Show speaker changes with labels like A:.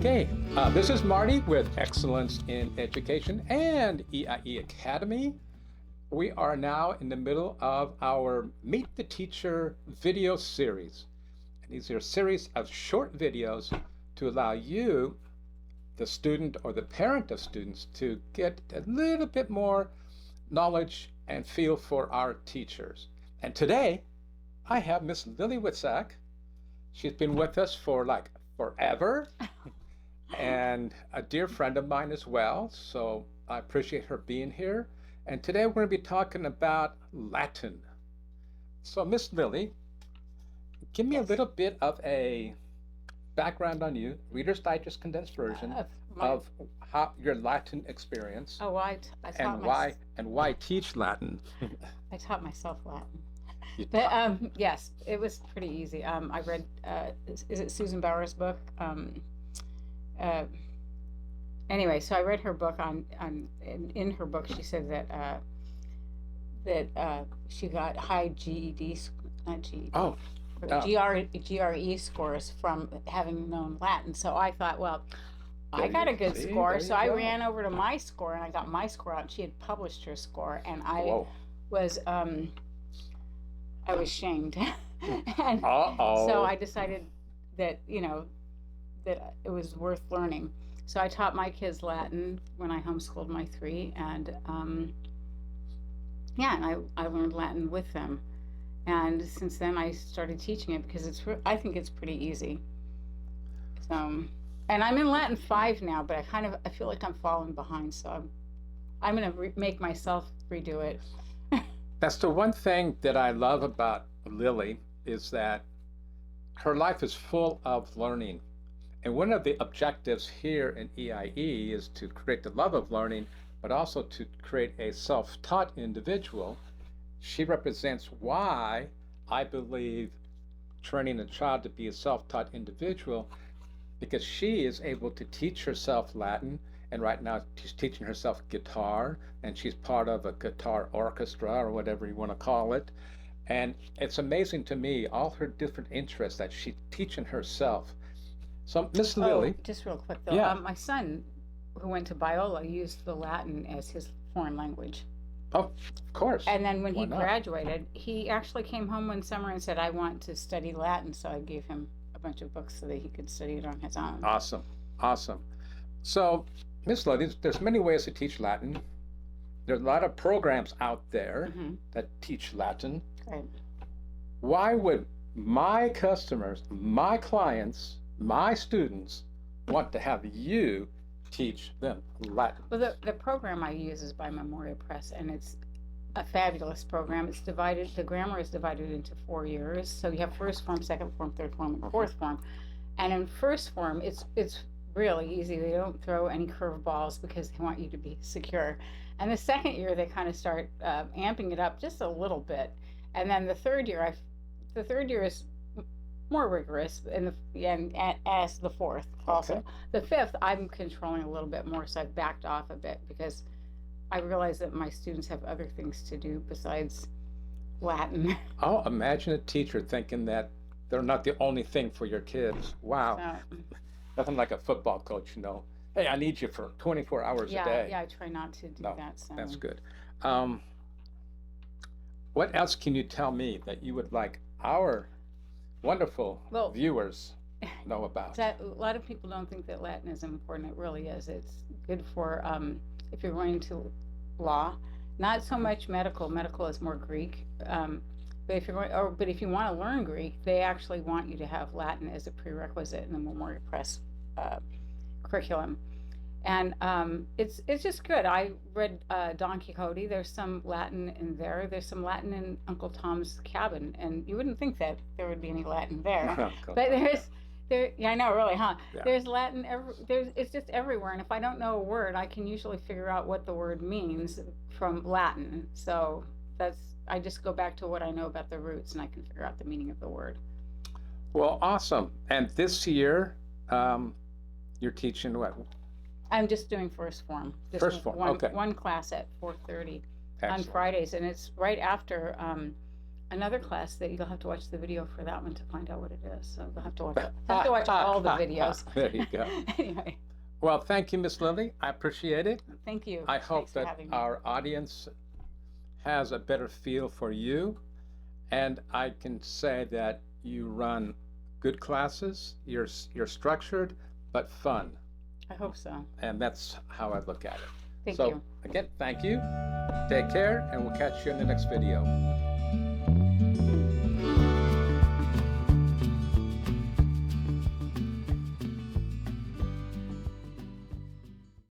A: Okay, this is Marty with Excellence in Education and EIE Academy. We are now in the middle of our Meet the Teacher video series. And these are a series of short videos to allow you, the student or the parent of students, to get a little bit more knowledge and feel for our teachers. And today, I have Miss Lilli Witczak. She's been with us for like forever. And a dear friend of mine as well, so I appreciate her being here. And today we're going to be talking about Latin. So Miss Lilli, give me a little bit of a background on you, Reader's Digest condensed version of how your Latin experience.
B: Oh, I taught
A: and why teach Latin.
B: I taught myself Latin. But yes, it was pretty easy. I read, is it Susan Bauer's book? Anyway, so I read her book in her book she said that she got high GED, not GED, GRE scores from having known Latin. So I thought, well, I got a good score, so I ran over to my score and I got my score out. She had published her score, and I was shamed. And so I decided that that it was worth learning. So I taught my kids Latin when I homeschooled my three, and I learned Latin with them. And since then I started teaching it because I think it's pretty easy. So, and I'm in Latin 5 now, but I feel like I'm falling behind, so I'm going to make myself redo it.
A: That's the one thing that I love about Lilli, is that her life is full of learning. And one of the objectives here in EIE is to create the love of learning, but also to create a self-taught individual. She represents why I believe training a child to be a self-taught individual, because she is able to teach herself Latin, and right now she's teaching herself guitar, and she's part of a guitar orchestra or whatever you want to call it. And it's amazing to me, all her different interests that she's teaching herself. So, Miss Lilli.
B: Just real quick though, my son, who went to Biola, used the Latin as his foreign language.
A: Oh, of course.
B: And then when he graduated, he actually came home one summer and said, I want to study Latin. So I gave him a bunch of books so that he could study it on his own.
A: Awesome. So, Miss Lilli, there's many ways to teach Latin. There's a lot of programs out there that teach Latin.
B: Right.
A: Why would my customers, my clients, my students want to have you teach them Latin?
B: Well, the program I use is by Memoria Press, and it's a fabulous program. It's divided, the grammar is divided into 4 years. So you have first form, second form, third form, and fourth form. And in first form, it's really easy. They don't throw any curveballs because they want you to be secure. And the second year, they kind of start amping it up just a little bit. And then the third year is more rigorous, and as the fourth also. Okay. The fifth, I'm controlling a little bit more, so I've backed off a bit because I realize that my students have other things to do besides Latin.
A: Oh, imagine a teacher thinking that they're not the only thing for your kids. Wow. So, nothing like a football coach, Hey, I need you for 24 hours a day.
B: Yeah, I try not to do that. So.
A: That's good. What else can you tell me that you would like our wonderful viewers know about?
B: A lot of people don't think that Latin is important. It really is. It's good for if you're going to law, not so much medical. Medical is more Greek. But if you want to learn Greek, they actually want you to have Latin as a prerequisite in the Memoria Press curriculum. And it's just good. I read Don Quixote. There's some Latin in there. There's some Latin in Uncle Tom's Cabin, and you wouldn't think that there would be any Latin there, but yeah, I know, really, huh? Yeah. There's Latin. It's just everywhere. And if I don't know a word, I can usually figure out what the word means from Latin. So I just go back to what I know about the roots, and I can figure out the meaning of the word.
A: Well, awesome. And this year, you're teaching what?
B: I'm just doing first form.
A: First form, okay.
B: One class at 4:30 on Fridays, and it's right after another class that you'll have to watch the video for that one to find out what it is. So you'll have to watch all the videos.
A: There you go.
B: Anyway,
A: Well, thank you, Miss Lilli. I appreciate it.
B: thank you.
A: I hope
B: Thanks for
A: that
B: having me.
A: our audience has a better feel for you. And I can say that you run good classes. You're structured, but fun.
B: I hope so.
A: And that's how I look at it.
B: Thank
A: So
B: you.
A: again, thank you. Take care, and we'll catch you in the next video.